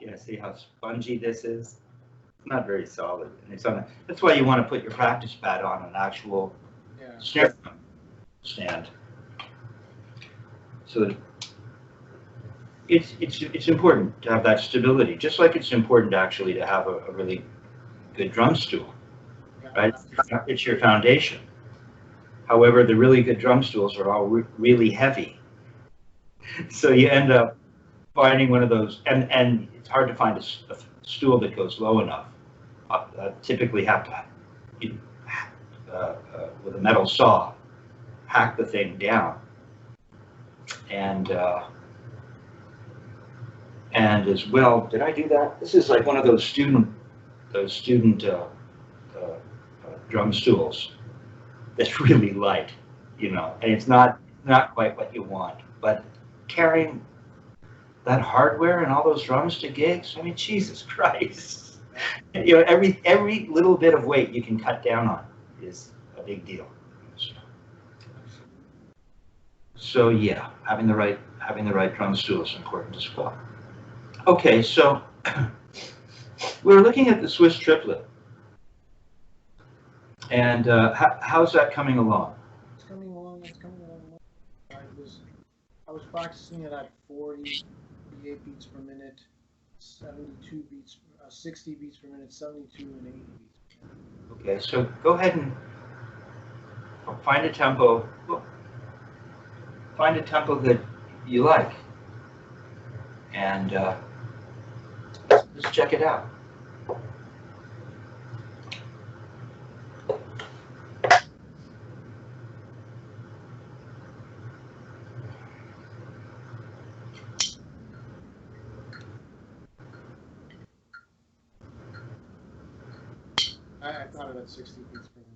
You know, see how spongy this is? It's not very solid. And it's on that's why you want to put your practice pad on an actual snare drum stand. So that it's important to have that stability, just like it's important actually to have a really good drum stool, right? It's your foundation. However, the really good drum stools are all really heavy. So you end up finding one of those, and it's hard to find a stool that goes low enough. Typically have to, with a metal saw, hack the thing down. And as well, did I do that? This is like one of those student drum stools that's really light, you know, and it's not quite what you want. But carrying that hardware and all those drums to gigs, I mean, Jesus Christ, you know, every little bit of weight you can cut down on is a big deal. So yeah, having the right drum stool is important as well. Okay, so we're looking at the Swiss triplet, and how's that coming along? It's coming along. I was practicing it at 48 beats per minute, 72 beats, 60 beats per minute, 72 and 80 beats per minute. Okay, so go ahead and find a tempo. Find a tempo that you like, and let's check it out. I got it at 60 beats per minute.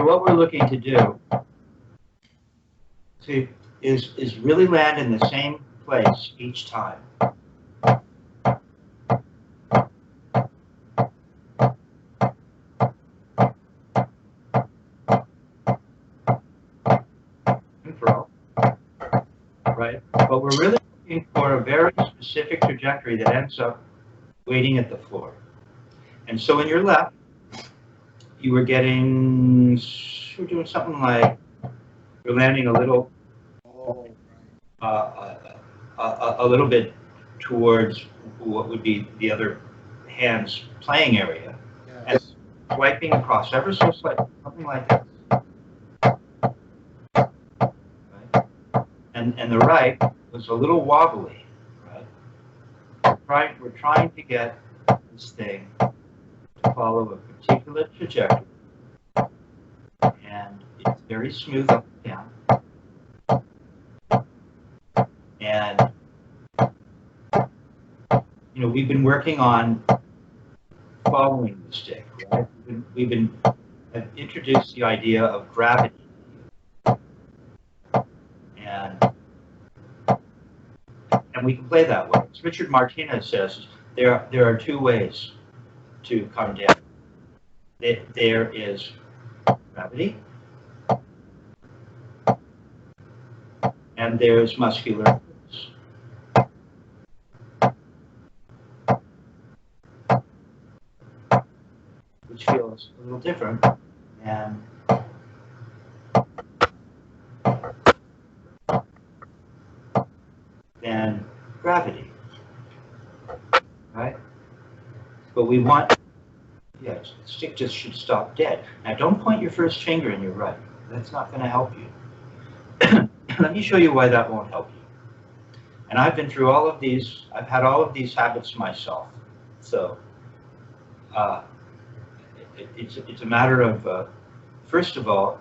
What we're looking to do is really land in the same place each time. Right? But we're really looking for a very specific trajectory that ends up waiting at the floor. And so in your left, you were getting, we're doing something like, we're landing a little, a little bit towards what would be the other hand's playing area, and swiping across ever so slightly, something like that. Right? And the right was a little wobbly, right? We're trying to get this thing to follow a particular trajectory, and it's very smooth up and down. And you know, we've been working on following the stick, right? We've been introduced the idea of gravity, and we can play that way. As Richard Martinez says, there are two ways to come down. There is gravity, and there's muscular force. Which feels a little different than gravity, right? But we want, yeah, the stick just should stop dead. Now don't point your first finger in your right. That's not going to help you. Let me show you why that won't help you. And I've been through all of these, I've had all of these habits myself. So it's a matter of, first of all,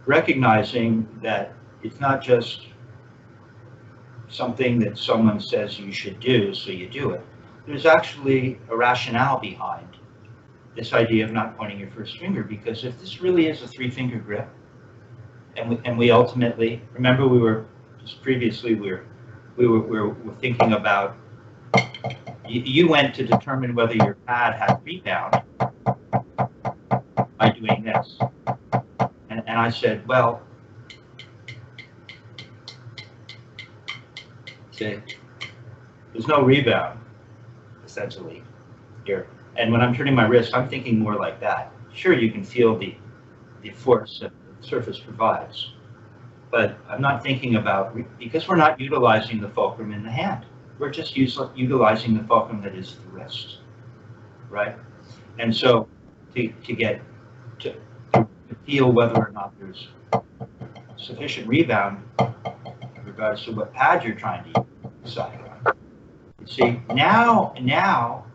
recognizing that it's not just something that someone says you should do, so you do it. There's actually a rationale behind this idea of not pointing your first finger, because if this really is a three-finger grip, and we ultimately, remember we were, just previously, we were thinking about, you went to determine whether your pad had rebound by doing this. And I said, well, see, there's no rebound, essentially, here. And when I'm turning my wrist, I'm thinking more like that. Sure, you can feel the force that the surface provides, but I'm not thinking about, because we're not utilizing the fulcrum in the hand. We're just utilizing the fulcrum that is the wrist, right? And so to feel whether or not there's sufficient rebound in regards to what pad you're trying to decide on. You see, now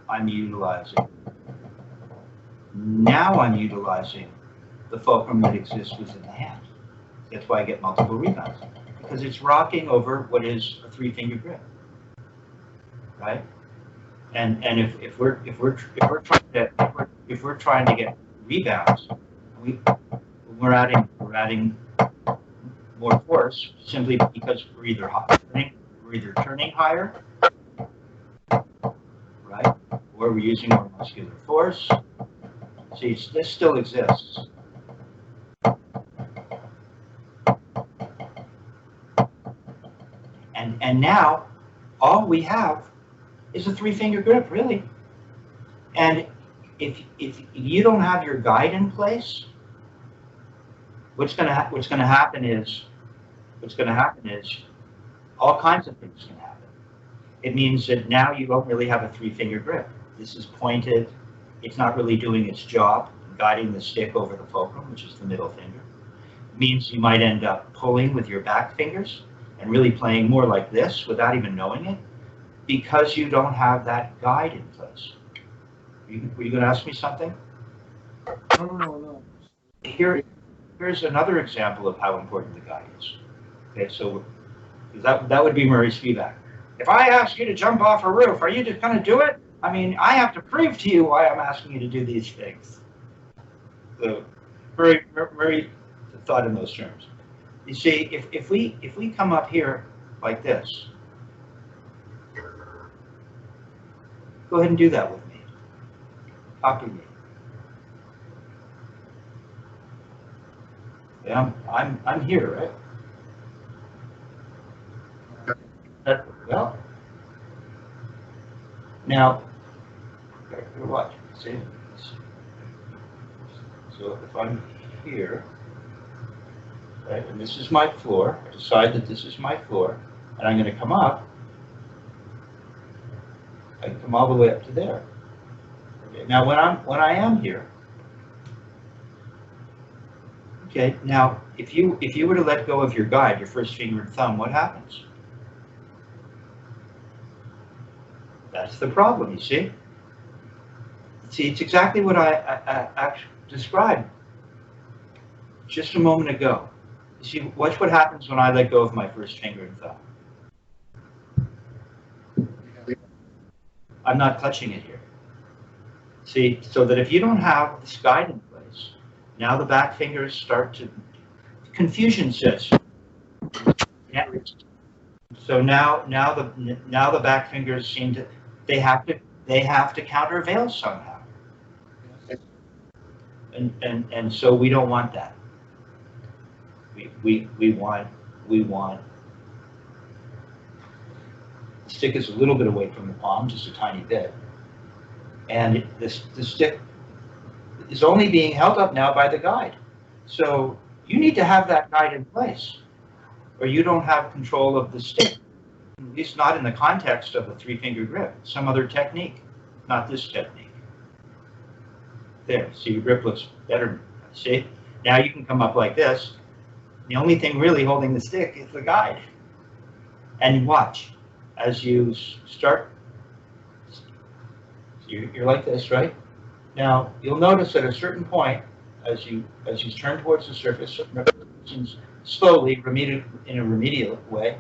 I'm utilizing the fulcrum that exists within the hand. That's why I get multiple rebounds, because it's rocking over what is a three-finger grip, right? And if we're trying to get rebounds, we're adding more force simply because we're either turning higher, right, or we're using more muscular force. See, this still exists. And now all we have is a three-finger grip, really. And if you don't have your guide in place, what's going to happen is all kinds of things can happen. It means that now you don't really have a three-finger grip. This is pointed. It's not really doing its job, guiding the stick over the fulcrum, which is the middle finger. It means you might end up pulling with your back fingers and really playing more like this without even knowing it, because you don't have that guide in place. Were you going to ask me something? No. Here's another example of how important the guide is. Okay, so that would be Murray's feedback. If I ask you to jump off a roof, are you just going to do it? I mean, I have to prove to you why I'm asking you to do these things. So Murray thought in those terms. You see, if we come up here like this, go ahead and do that with me. Copy me. Yeah, I'm here, right? Well, now, watch. See? So if I'm here, right, and this is my floor, I decide that this is my floor, and I'm going to come up. I can come all the way up to there. Okay, now when I am here, okay, now if you were to let go of your guide, your first finger and thumb, what happens? That's the problem, you see? See, it's exactly what I described just a moment ago. You see, watch what happens when I let go of my first finger and thumb. I'm not touching it here. See, so that if you don't have this guide in place, now the back fingers start to, confusion sets. Yeah. So now the back fingers seem to, they have to countervail somehow. And so we don't want that. We want the stick is a little bit away from the palm, just a tiny bit, and the stick is only being held up now by the guide. So you need to have that guide in place, or you don't have control of the stick. At least not in the context of a three-finger grip. Some other technique, not this technique. There, see, your grip looks better. See, now you can come up like this. The only thing really holding the stick is the guide. And watch, as you start, you're like this, right? Now, you'll notice at a certain point, as you turn towards the surface, slowly, in a remedial way,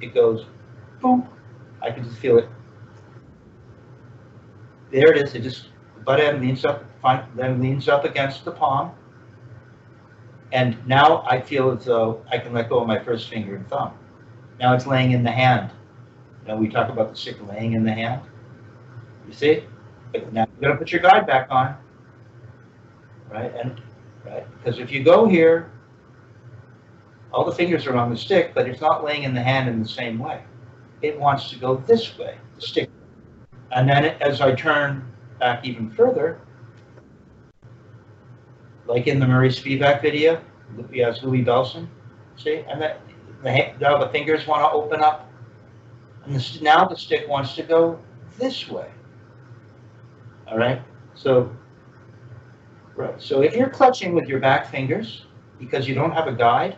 it goes, boom. I can just feel it. There it is. It just, the butt end leans up, then leans up against the palm. And now I feel as though I can let go of my first finger and thumb. Now it's laying in the hand. Now we talk about the stick laying in the hand. You see? But now you're going to put your guide back on. Right? Right? Because if you go here, all the fingers are on the stick, but it's not laying in the hand in the same way. It wants to go this way, the stick. And then as I turn back even further, like in the Murray Spivak video, he has Louis Belson, see? And now the fingers want to open up. And now the stick wants to go this way. All right? So if you're clutching with your back fingers, because you don't have a guide,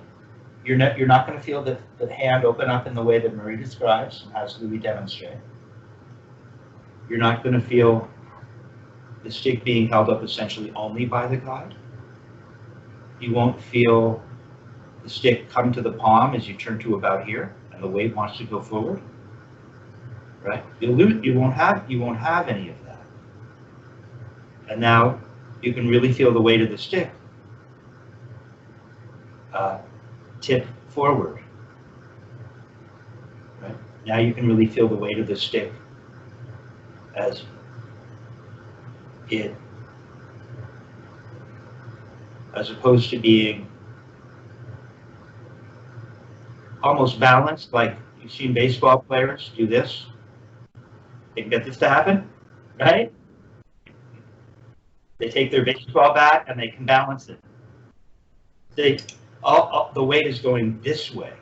you're not going to feel the hand open up in the way that Murray describes and has Louis demonstrate. You're not going to feel the stick being held up essentially only by the guide. You won't feel the stick come to the palm as you turn to about here, and the weight wants to go forward. Right? You won't have any of that. And now you can really feel the weight of the stick tip forward. Right? Now you can really feel the weight of the stick as opposed to being almost balanced, like you've seen baseball players do this. They can get this to happen, right? They take their baseball bat and they can balance it. The weight is going this way.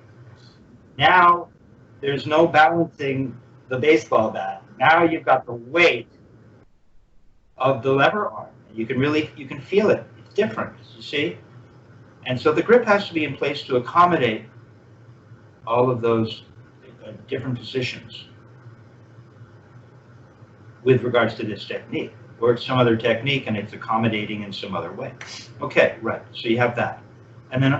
Now there's no balancing the baseball bat. Now you've got the weight of the lever arm. You can feel it. It's different, you see? And so the grip has to be in place to accommodate all of those different positions with regards to this technique, or it's some other technique and it's accommodating in some other way. Okay, right, so you have that. And then,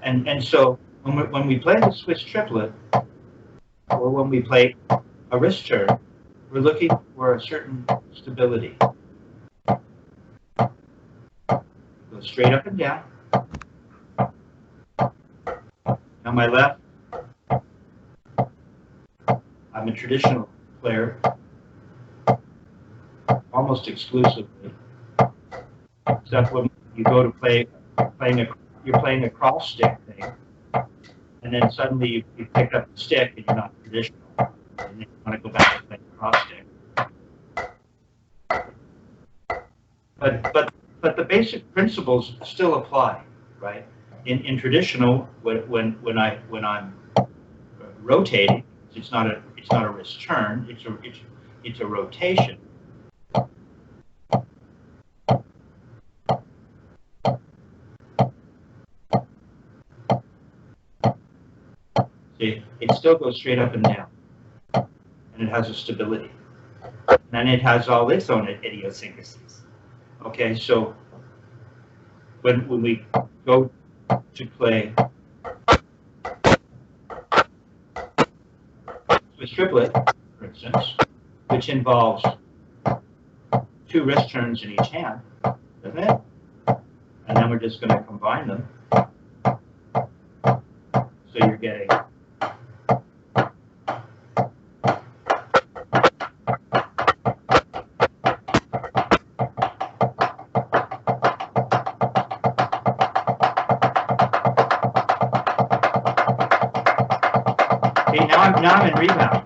and so when we play the Swiss triplet, or when we play a wrist turn, we're looking for a certain stability. Go straight up and down. On my left, I'm a traditional player, almost exclusively, except when you go to you're playing a cross stick thing, and then suddenly you pick up the stick and you're not traditional, and then you want to go back and play the cross stick. But the basic principles still apply, right? In traditional, when I'm rotating, it's not a wrist turn, it's a rotation. See, it still goes straight up and down, and it has a stability, and it has all its own idiosyncrasies. Okay, so when we go to play Swiss triplet, for instance, which involves 2 wrist turns in each hand, doesn't it? And then we're just going to combine them. So you're getting now I'm in rebound.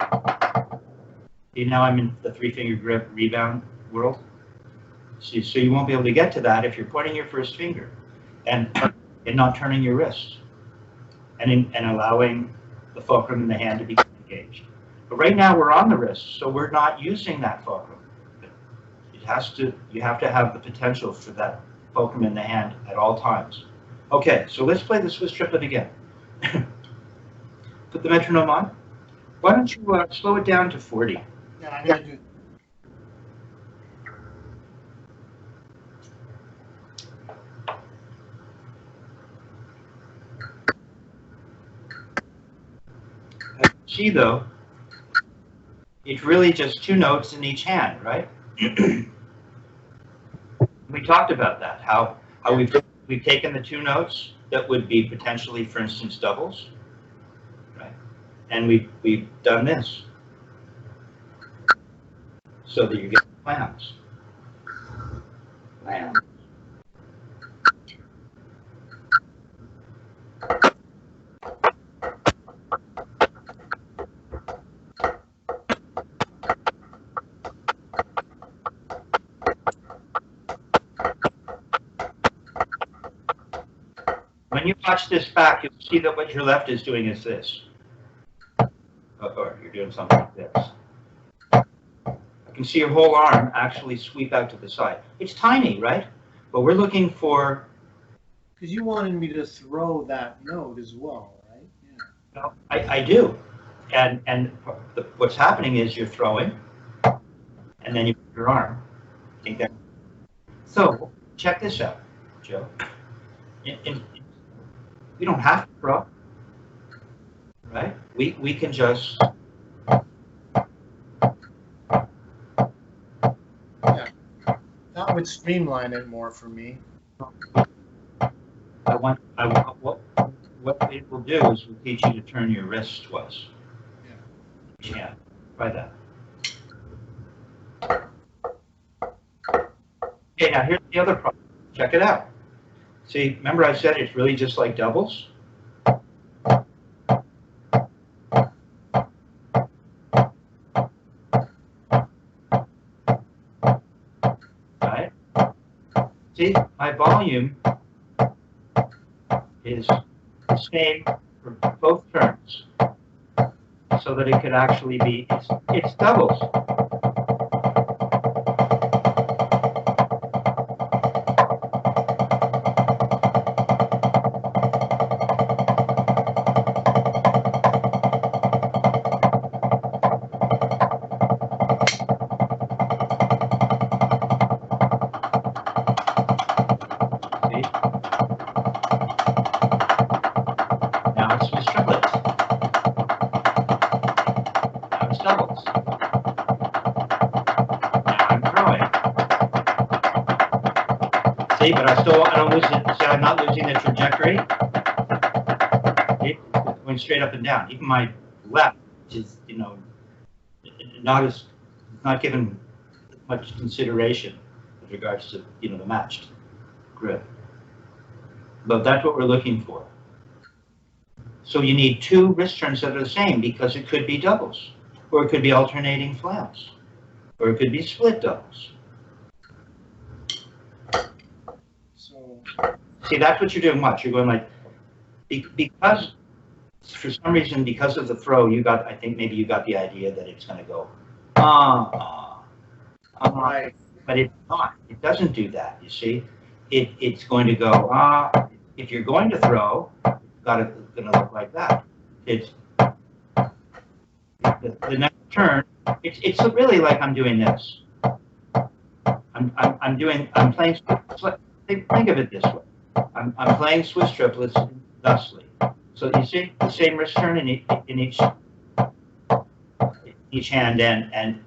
See, now I'm in the 3-finger grip rebound world. See, so you won't be able to get to that if you're pointing your first finger and not turning your wrist and allowing the fulcrum in the hand to be engaged. But right now we're on the wrist, so we're not using that fulcrum. You have to have the potential for that fulcrum in the hand at all times. Okay, so let's play the Swiss triplet again. Put the metronome on. Why don't you slow it down to 40? Yeah, I'm gonna do. See though, it's really just 2 notes in each hand, right? We talked about that, how we've taken the 2 notes that would be potentially, for instance, doubles, right? And we've done this so that you get clams. Clams. When you watch this back, you'll see that what your left is doing is this. Or you're doing something like this. I can see your whole arm actually sweep out to the side. It's tiny, right? But we're looking for... Because you wanted me to throw that note as well, right? Yeah. No, I do. And what's happening is you're throwing, and then you put your arm. Take that. So, check this out, Joe. We don't have to throw, right? We can just... Yeah. That would streamline it more for me. What it will do is we'll teach you to turn your wrist twice. Yeah. Yeah, try that. Okay, now here's the other problem. Check it out. See, remember I said it's really just like doubles? Right? See, my volume is the same for both turns, so that it could actually be, it's doubles. See, but I don't lose it. See, I'm not losing the trajectory. It's going straight up and down. Even my left, which is, not given much consideration with regards to, the matched grip. But that's what we're looking for. So you need 2 wrist turns that are the same, because it could be doubles, or it could be alternating flaps, or it could be split doubles. See, that's what you're doing. Watch, you're going like, because, for some reason, because of the throw, I think maybe you got the idea that it's going to go, Right. But it's not. It doesn't do that, you see. It's going to go, if you're going to throw, it's going to look like that. It's, the next turn, it's really like I'm doing this. I'm playing, think of it this way. I'm playing Swiss triplets thusly. So you see the same wrist turn in each hand, and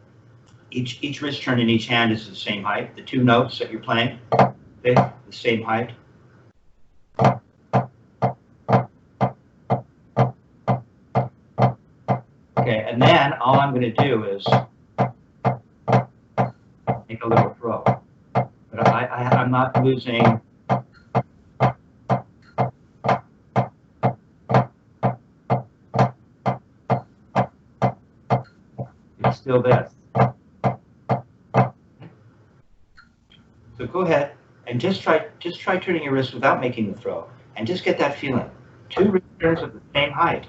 each wrist turn in each hand is the same height. The 2 notes that you're playing, okay, the same height. Okay, and then all I'm going to do is make a little throw. But I'm not losing. It's still this. So go ahead and just try turning your wrist without making the throw, and just get that feeling. 2 wrist turns of the same height.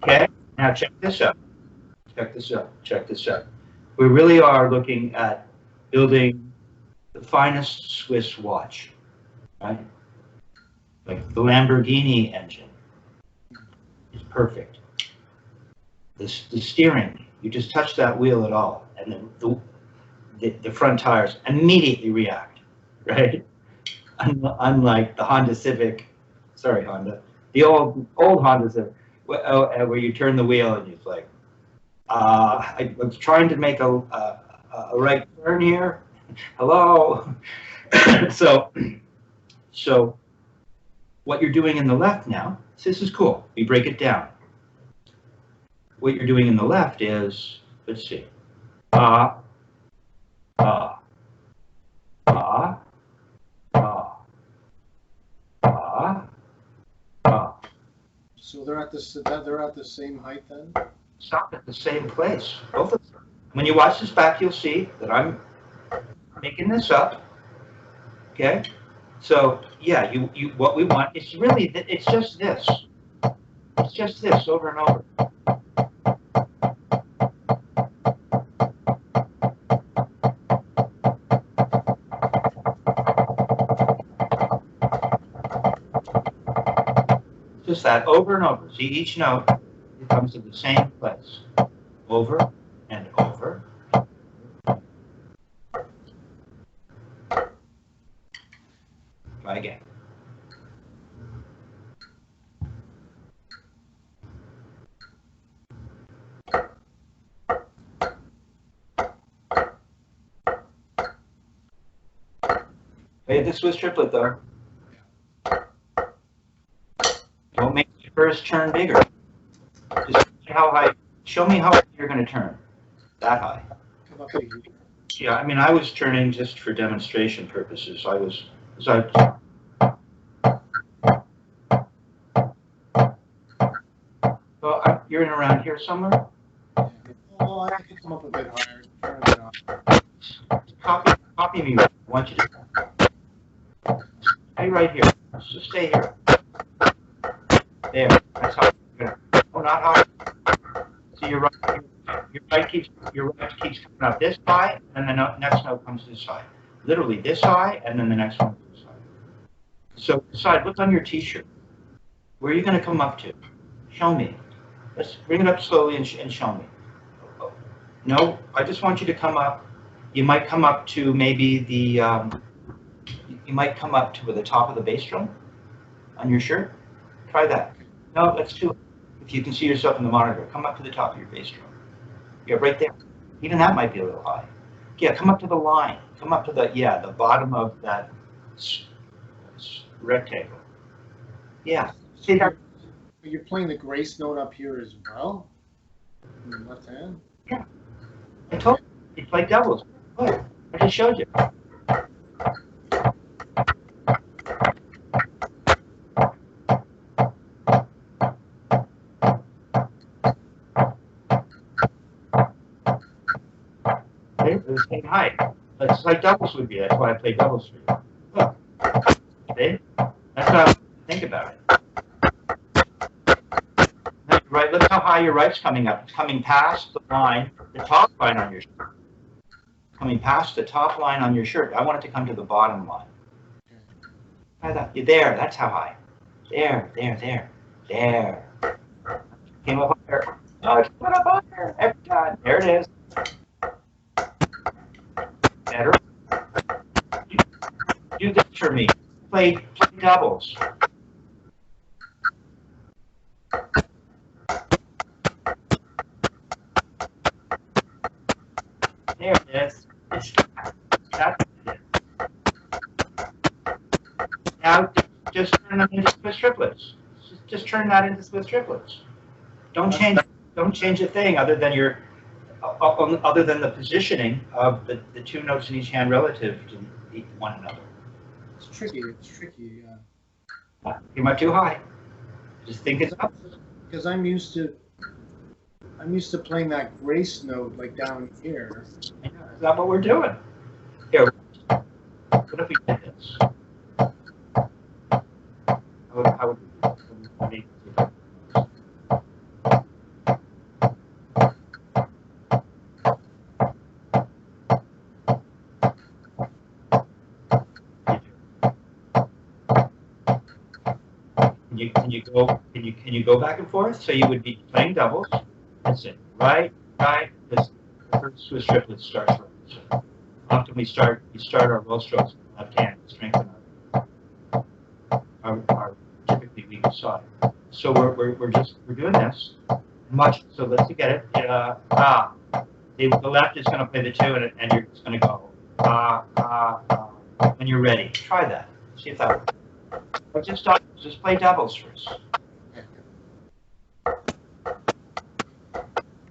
Okay, now check this out. Check this out. Check this out. We really are looking at building the finest Swiss watch, right? Like the Lamborghini engine is perfect. the steering, you just touch that wheel at all, and then the front tires immediately react, right? Unlike the Honda Civic, sorry Honda, the old Honda Civic, where you turn the wheel and it's like, I was trying to make a right turn here. Hello. So what you're doing in the left now, this is cool. We break it down. What you're doing in the left is, let's see, ah, ah, ah, ah, ah, ah. So they're at the same height then? Stop at the same place, both of them. When you watch this back, you'll see that I'm making this up. Okay, so yeah, what we want is really it's just this. It's just this over and over. Just that over and over. See, each note, it comes to the same place. Over and over. Try again. Play the Swiss triplet though. Don't make the first turn bigger. Just how high. Show me how high you're going to turn. That high. Yeah, I mean, I was turning just for demonstration purposes. You're in around here somewhere? Oh, I could come up a bit higher. Turn it on. Copy me. I want you to stay right here. Just stay here. There. That's how you're gonna. Oh, not high. See, your right keeps coming up this high, and the next note comes this high. Literally this high, and then the next one this high. So decide. Look on your T-shirt. Where are you going to come up to? Show me. Let's bring it up slowly and show me. No, I just want you to come up. You might come up to maybe the. You might come up to the top of the bass drum on your shirt. Try that. No, that's too. If you can see yourself in the monitor, come up to the top of your bass drum. Yeah, right there. Even that might be a little high. Yeah, come up to the line. Come up to the bottom of that rectangle. Yeah. See that? You're playing the grace note up here as well? In the left hand? Yeah. I told you. You play doubles. Look, I just showed you. They're the same height. It's like doubles would be. That's why I play doubles for you. Look. See? That's how I think about it. Right, look how high your right's coming up. It's coming past the line, the top line on your shirt. Coming past the top line on your shirt. I want it to come to the bottom line. Try that. You're there. That's how high. There. Came up higher. Oh, it's put up higher every time. There it is. Better. Do this for me. Play doubles. There it is. That's it. Now, just turn them into Swiss triplets. Just turn that into Swiss triplets. Don't change a thing other than the positioning of the two notes in each hand relative to one another. It's tricky. You might too high. Just think it's up. Because I'm used to playing that grace note like down here. Yeah, is that what we're doing? Here, what if we did this? How would we do this? Can you go back and forth? So you would be playing doubles, That's it. Right, right. This the first Swiss triplet starts right. So often we start our roll strokes with the left hand to strengthen our typically weaker side. So we're doing this much. So let's get it. The left is going to play the 2, and you're just going to go when you're ready. Try that. See if that works. Or just play doubles first.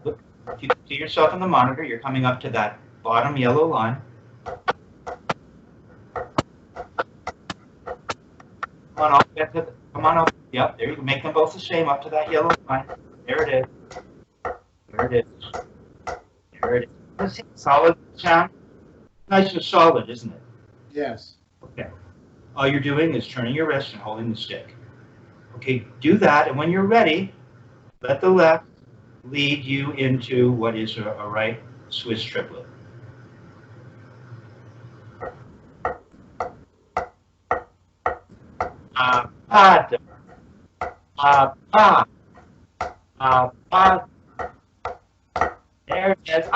Look, if you see yourself in the monitor, you're coming up to that bottom yellow line. Come on up. Yep, there you go. Make them both the same up to that yellow line. There it is. There it is. There it is. Let's see. Solid sound. Nice and solid, isn't it? Yes. Okay. All you're doing is turning your wrist and holding the stick. Okay, do that, and when you're ready, let the left lead you into what is a right Swiss triplet. There it is.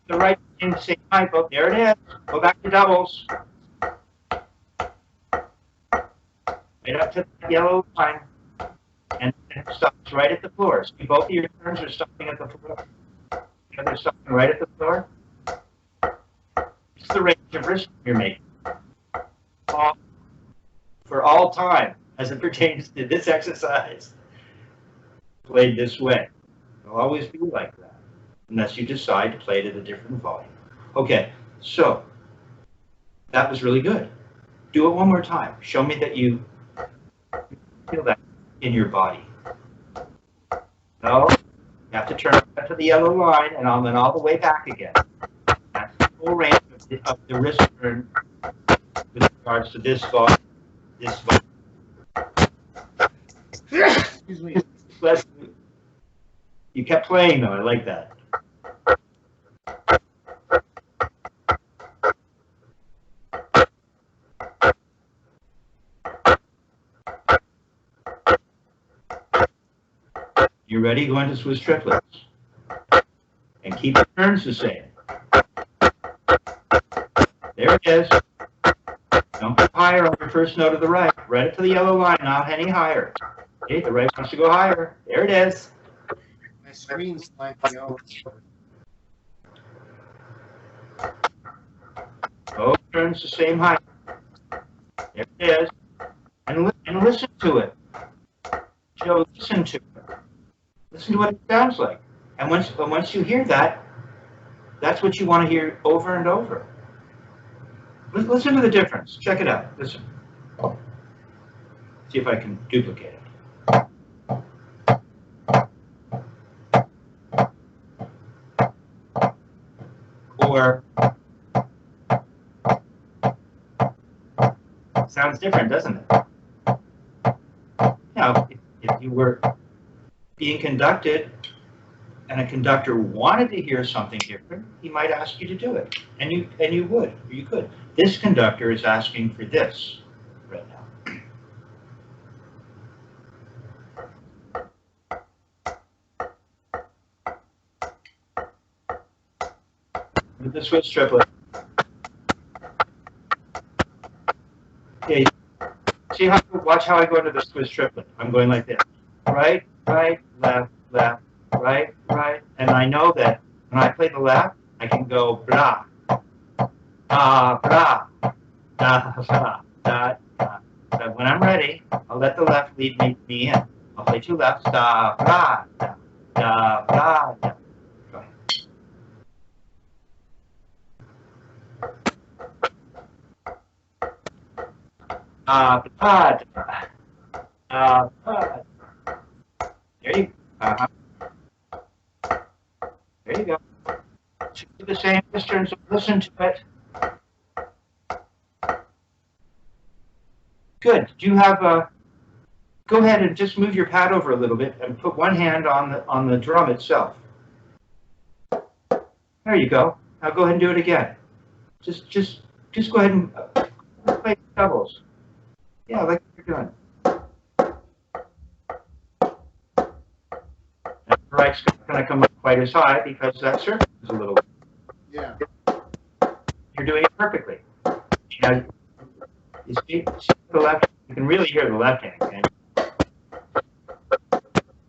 The right thing, same height. Oh, there it is. Go back to doubles. Right up to the yellow line. And it stops right at the floor. See, both of your turns are stopping at the floor. And they're stopping right at the floor. It's the range of wrist you're making. For all time, as it pertains to this exercise, played this way. It'll always be like that, unless you decide to play it at a different volume. Okay, so that was really good. Do it one more time. Show me that you feel that in your body. No, you have to turn up to the yellow line and then all the way back again. That's the full range of the wrist turn with regards to this volume. This volume. Excuse me. You kept playing though. I like that. You ready? Go into Swiss triplets. And keep the turns the same. There it is. Don't go higher on your first note of the right. Right up to the yellow line, not any higher. Okay, the right wants to go higher. There it is. My screen's like, Both turns the same height. There it is. And listen to it. Joe, listen to it. Listen to what it sounds like. And once you hear that, that's what you want to hear over and over. Listen to the difference. Check it out. Listen. See if I can duplicate it. Or sounds different, doesn't it? Now, if you were being conducted and a conductor wanted to hear something different, he might ask you to do it, and you would, or you could. This conductor is asking for this right now. With the Swiss triplet. Okay, watch how I go into the Swiss triplet. I'm going like this. Right, right, left, left, right, right. And I know that when I play the left, I can go blah, blah, da, blah, da, da. But when I'm ready, I'll let the left lead me in. I'll play two lefts, da, blah, da, da, blah, da. Go ahead. Blah, blah. There you go. There you go. Do the same distance. Listen to it. Good. Do you have a? Go ahead and just move your pad over a little bit and put one hand on the drum itself. There you go. Now go ahead and do it again. Just go ahead and play doubles. Yeah, like you're doing. right's not going to come up quite as high because that surface is a little. Yeah. You're doing it perfectly. Now, you see the left. You can really hear the left hand. Okay?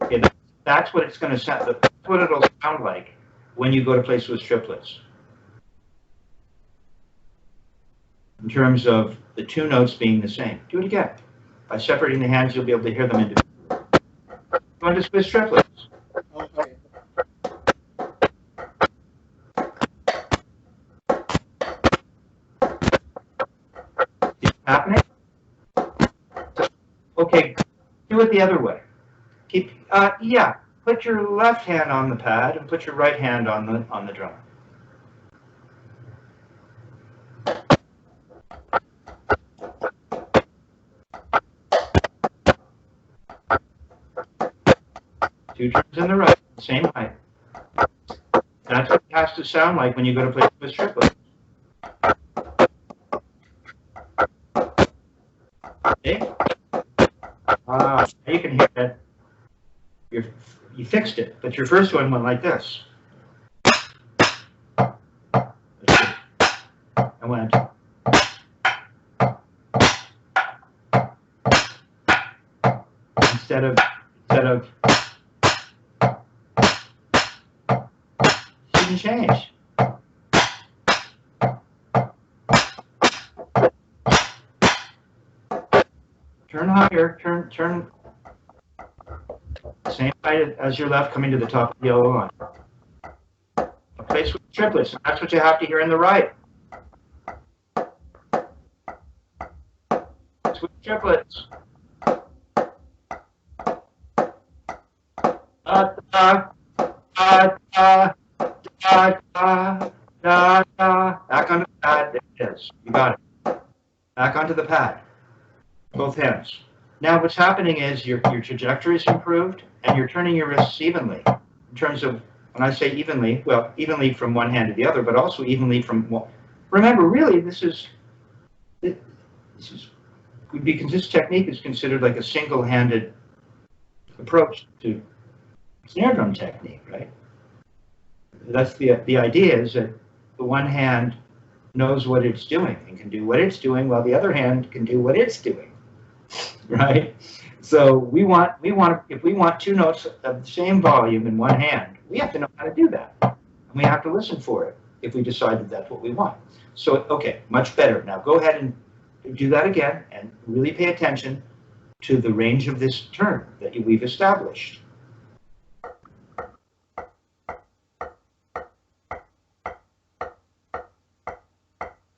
Okay, that's what it's going to sound. That's what it'll sound like when you go to play Swiss triplets. In terms of the two notes being the same. Do it again. By separating the hands, you'll be able to hear them individually. Go into Swiss triplets. Okay. Is it happening? So, okay, do it the other way. Keep, yeah, put your left hand on the pad and put your right hand on the drum. Two drums in the right, same height. That's what it has to sound like when you go to play Swiss triplets. Okay? You can hear it. You fixed it, but your first one went like this. I went. Instead of didn't change. Turn higher, turn same height as your left coming to the top of the yellow line. Play Swiss triplets, and that's what you have to hear in the right. Swiss triplets. Da da da da da da da da. Back onto the pad. There it is. You got it. Back onto the pad. Both hands. Now what's happening is your trajectory is improved and you're turning your wrists evenly. In terms of, when I say evenly, well, evenly from one hand to the other, but also evenly from one. Remember, really, this technique is considered like a single-handed approach to snare drum technique, right? That's the idea is that the one hand knows what it's doing and can do what it's doing while the other hand can do what it's doing, right? So if we want two notes of the same volume in one hand, we have to know how to do that. And we have to listen for it if we decide that that's what we want. So, okay, much better. Now go ahead and do that again and really pay attention to the range of this term that we've established.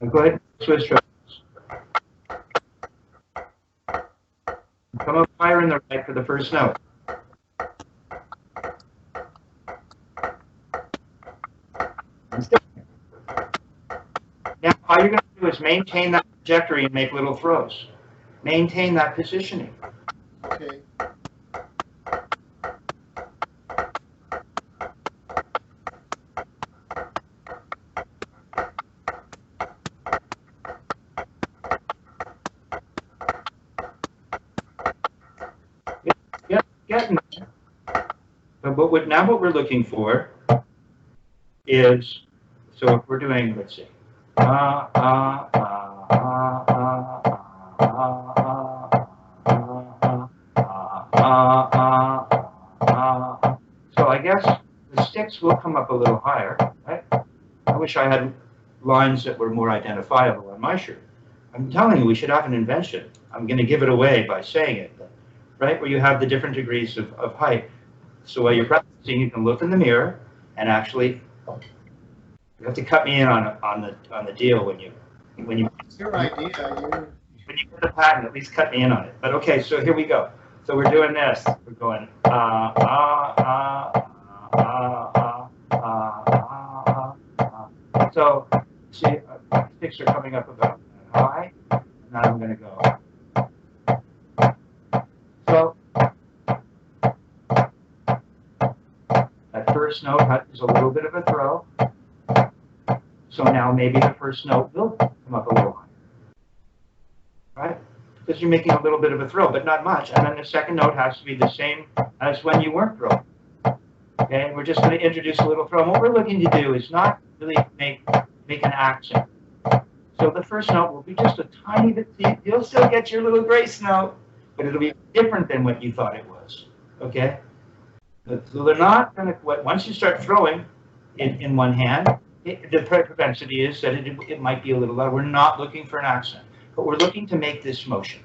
Now go ahead and switch triplets. Come up higher in the right for the first note. Now, all you're going to do is maintain that trajectory and make little throws. Maintain that positioning. Okay. But now what we're looking for is, so if we're doing, let's see, so I guess the sticks will come up a little higher, right? I wish I had lines that were more identifiable on my shirt. I'm telling you, we should have an invention. I'm going to give it away by saying it, right? Where you have the different degrees of height. So while you're practicing, you can look in the mirror and actually, you have to cut me in on the deal when you It's your idea. when you get the patent, at least cut me in on it. But okay, so here we go. So we're doing this. We're going So see, sticks are coming up about high. Now I'm going to go. So that first note is a little bit of a throw. So now maybe the first note will come up a little higher, right? Because you're making a little bit of a throw, but not much. And then the second note has to be the same as when you weren't throwing. Okay, we're just going to introduce a little throw. And what we're looking to do is not really make an accent. So the first note will be just a tiny bit. You'll still get your little grace note, but it'll be different than what you thought it was. Okay? So they're not going to, once you start throwing in one hand, the propensity is that it might be a little loud. We're not looking for an accent, but we're looking to make this motion.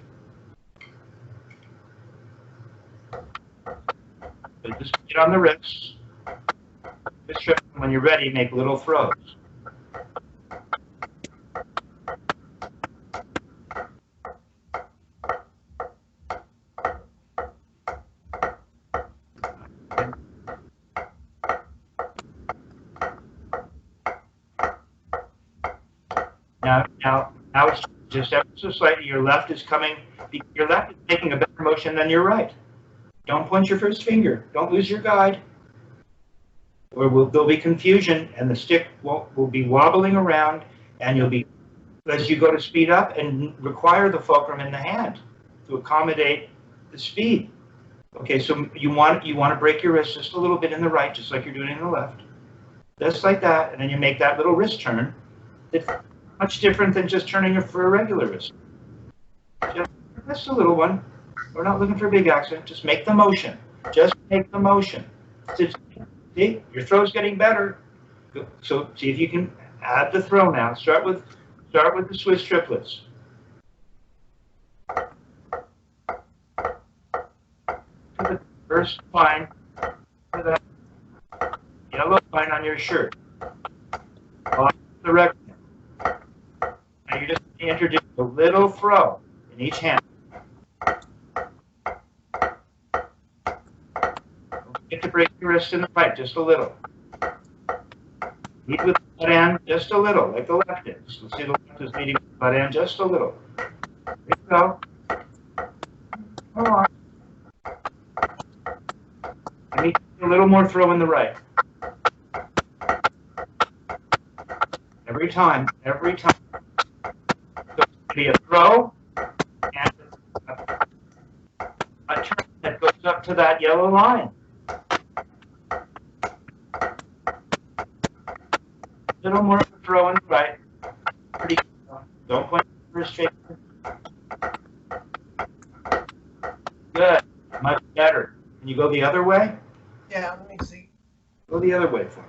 So just get on the wrists. When you're ready, make little throws. Now it's just ever so slightly. Your left is making a better motion than your right. Don't point your first finger. Don't lose your guide. Or there'll be confusion, and the stick will be wobbling around, and you'll be, as you go to speed up and require the fulcrum in the hand to accommodate the speed. Okay, so you want to break your wrist just a little bit in the right, just like you're doing in the left. Just like that, and then you make that little wrist turn. That's much different than just turning it for a regular wrist. Just a little one. We're not looking for a big accent. Just make the motion. Just make the motion. See, your throw's getting better. So see if you can add the throw now. Start with the Swiss triplets. The first line to that yellow line on your shirt. The rectangle. Now you're just going to introduce a little throw in each hand. Get to break your wrist in the right just a little. Lead with the butt end just a little, like the left is. Let's see, the left is leading with the butt end just a little. There you go. Come on. I need a little more throw in the right. Every time. So it's going to be a throw and a turn that goes up to that yellow line. A little more of a throw in the right. Pretty good. Don't point your first finger. Good. Much better. Can you go the other way? Yeah, let me see. Go the other way for me.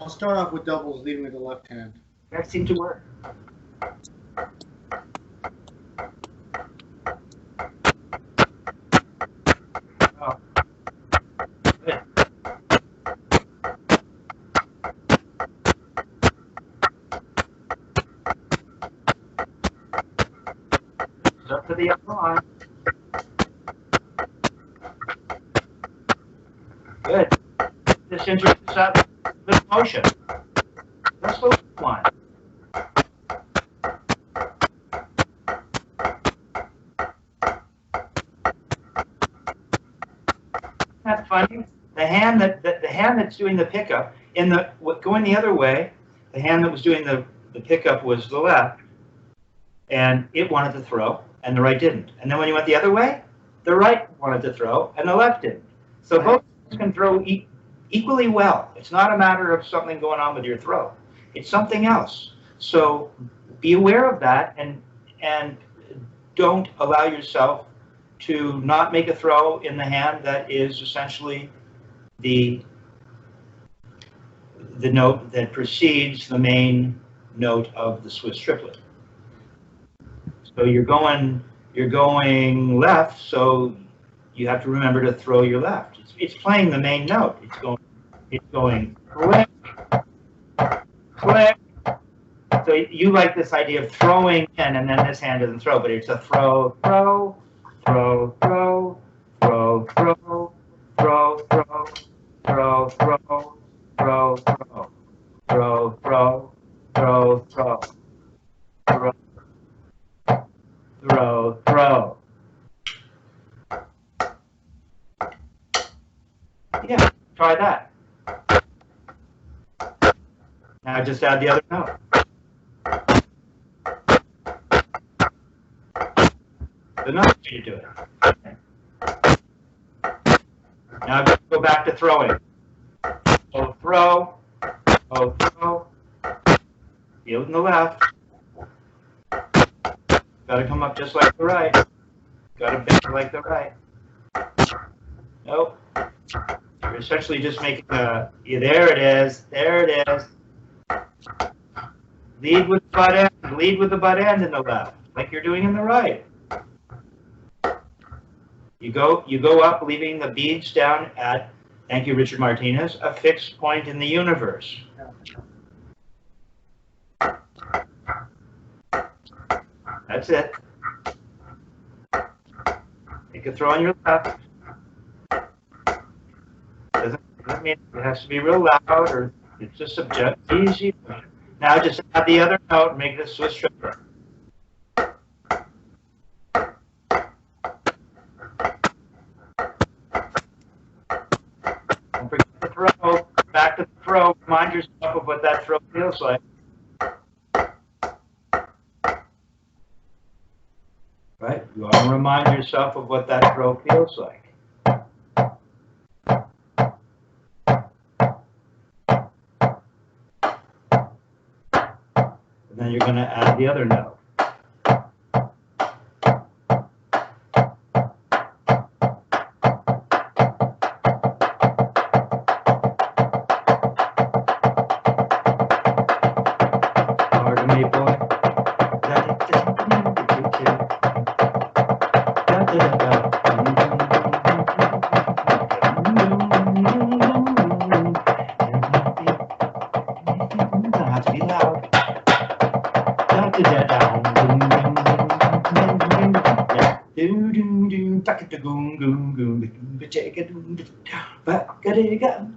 I'll start off with doubles, leading with the left hand. That seemed to work. Oh. Good. It's up to the upper line. Good. Just introduce that with motion. Just the line. That's funny. The hand that's doing the pickup going the other way, the hand that was doing the pickup was the left, and it wanted to throw, and the right didn't. And then when you went the other way, the right wanted to throw, and the left didn't. So both can throw equally well. It's not a matter of something going on with your throw. It's something else. So be aware of that, and don't allow yourself to not make a throw in the hand that is essentially the note that precedes the main note of the Swiss triplet. So you're going left, so you have to remember to throw your left. It's playing the main note. It's going click, click. So you like this idea of throwing in, and then this hand doesn't throw, but it's a throw, throw, throw, throw, throw, throw, throw, throw, throw, throw, throw, throw, throw, throw, throw, throw, throw, throw, throw. Yeah, try that. Now just add the other note. another way to do it. Now go back to throwing. Oh, throw. Oh, throw. Feel it in the left. Got to come up just like the right. Got to bend like the right. Nope. You're essentially just making a, yeah, there it is. There it is. Lead with the butt end. Lead with the butt end in the left, like you're doing in the right. You go up, leaving the beads down at, thank you, Richard Martinez, a fixed point in the universe. That's it. Make a throw on your left. Doesn't mean it has to be real loud, or it's just easy. Now just add the other note and make it a Swiss triplet. Don't forget the throw. Back to the throw. Remind yourself of what that throw feels like. Right? You want to remind yourself of what that throw feels like. And then you're going to add the other note. Pardon me, boy.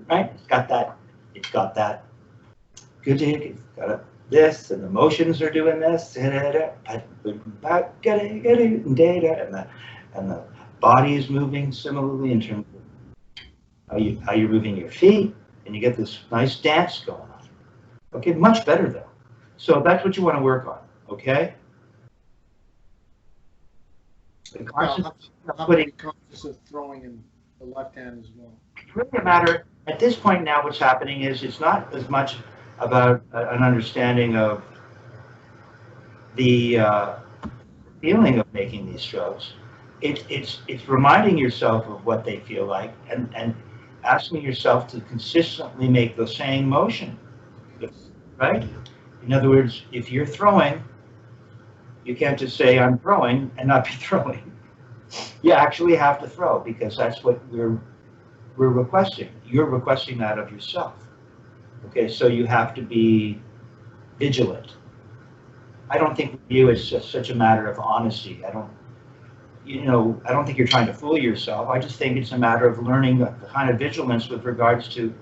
Right? It's got that. It's got that. Good. It's got this, and the motions are doing this, and the body is moving similarly in terms of how you're moving your feet, and you get this nice dance going on. Okay, much better though. So that's what you want to work on. Okay. The conscious of throwing in the left hand as well. It's really a matter, at this point now what's happening is it's not as much about an understanding of the feeling of making these strokes. It's reminding yourself of what they feel like and asking yourself to consistently make the same motion, right? In other words, if you're throwing, you can't just say I'm throwing and not be throwing. You actually have to throw, because that's what we're requesting. You're requesting that of yourself. Okay, so you have to be vigilant. I don't think with you it's just such a matter of honesty. I don't think you're trying to fool yourself. I just think it's a matter of learning the kind of vigilance with regards to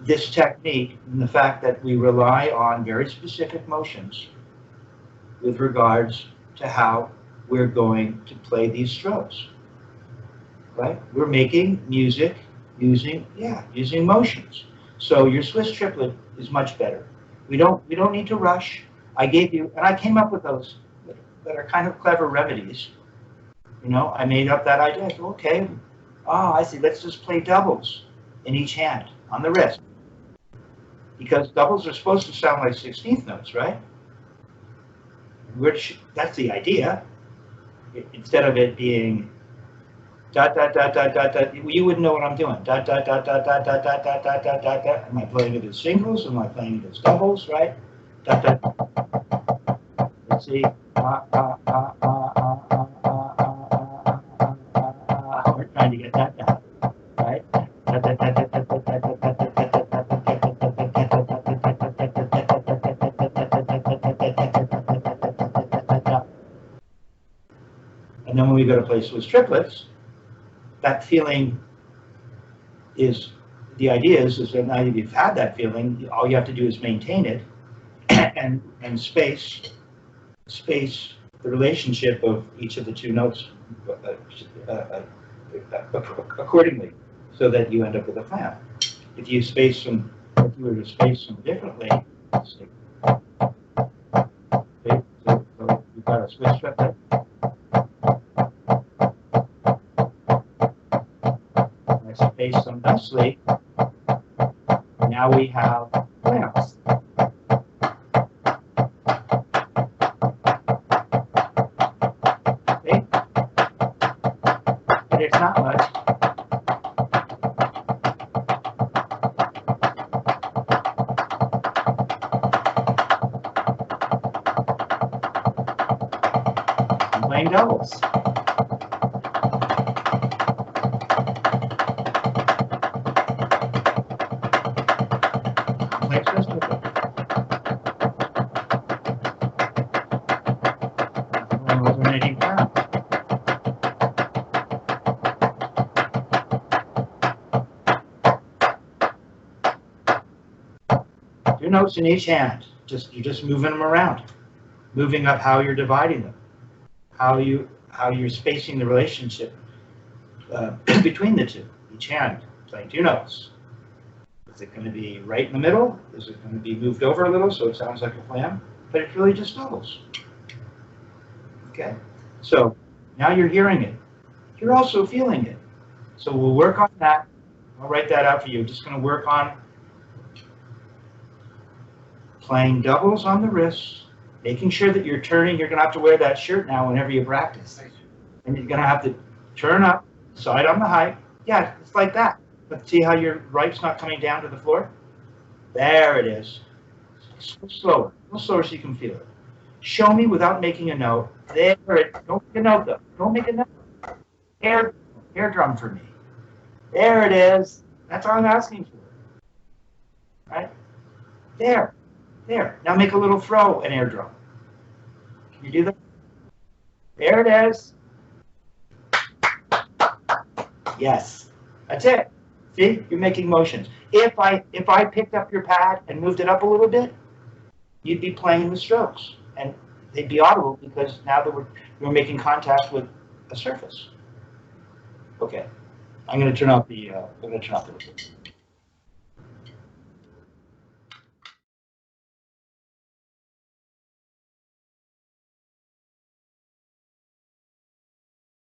this technique, and the fact that we rely on very specific motions with regards to how we're going to play these strokes, right? We're making music using motions. So your Swiss triplet is much better. We don't need to rush. I gave you, and I came up with those that are kind of clever remedies. You know, I made up that idea. So, okay, I see. Let's just play doubles in each hand on the wrist, because doubles are supposed to sound like 16th notes, right? Which, that's the idea. Instead of it being dot dot dot dot dot dot, you wouldn't know what I'm doing. Dot dot dot dot dot dot dot dot dot dot dot dot. Am I playing it as singles? Am I playing it as doubles? Right? Dot dot. Let's see. We're trying to get that down, right? And then when we go to play Swiss triplets, that feeling is, the idea is that now that you've had that feeling, all you have to do is maintain it and space the relationship of each of the two notes accordingly, so that you end up with a plan. If you were to space them differently, so you've got a Swiss triplet, thusly, now we have clamps. Okay? But it's not much. I'm playing doubles. Alternating clamps. Two notes in each hand. You're just moving them around, moving up how you're dividing them, how you're spacing the relationship between the two. Each hand playing two notes. Is it going to be right in the middle? Is it going to be moved over a little so it sounds like a clam? But it's really just doubles. Okay, so now you're hearing it. You're also feeling it. So we'll work on that. I'll write that out for you. Just going to work on playing doubles on the wrist, making sure that you're turning. You're going to have to wear that shirt now whenever you practice. And you're going to have to turn up, side on the height. Yeah, it's like that. But see how your right's not coming down to the floor? There it is. Slower, a little slower so you can feel it. Show me without making a note. There it is. Don't make a note though. Don't make a note. Air drum for me. There it is. That's all I'm asking for. Right? There. There. Now make a little throw an air drum. Can you do that? There it is. Yes. That's it. See? You're making motions. If I picked up your pad and moved it up a little bit, you'd be playing the strokes. And they'd be audible because now that we're making contact with a surface. Okay. I'm going to turn off the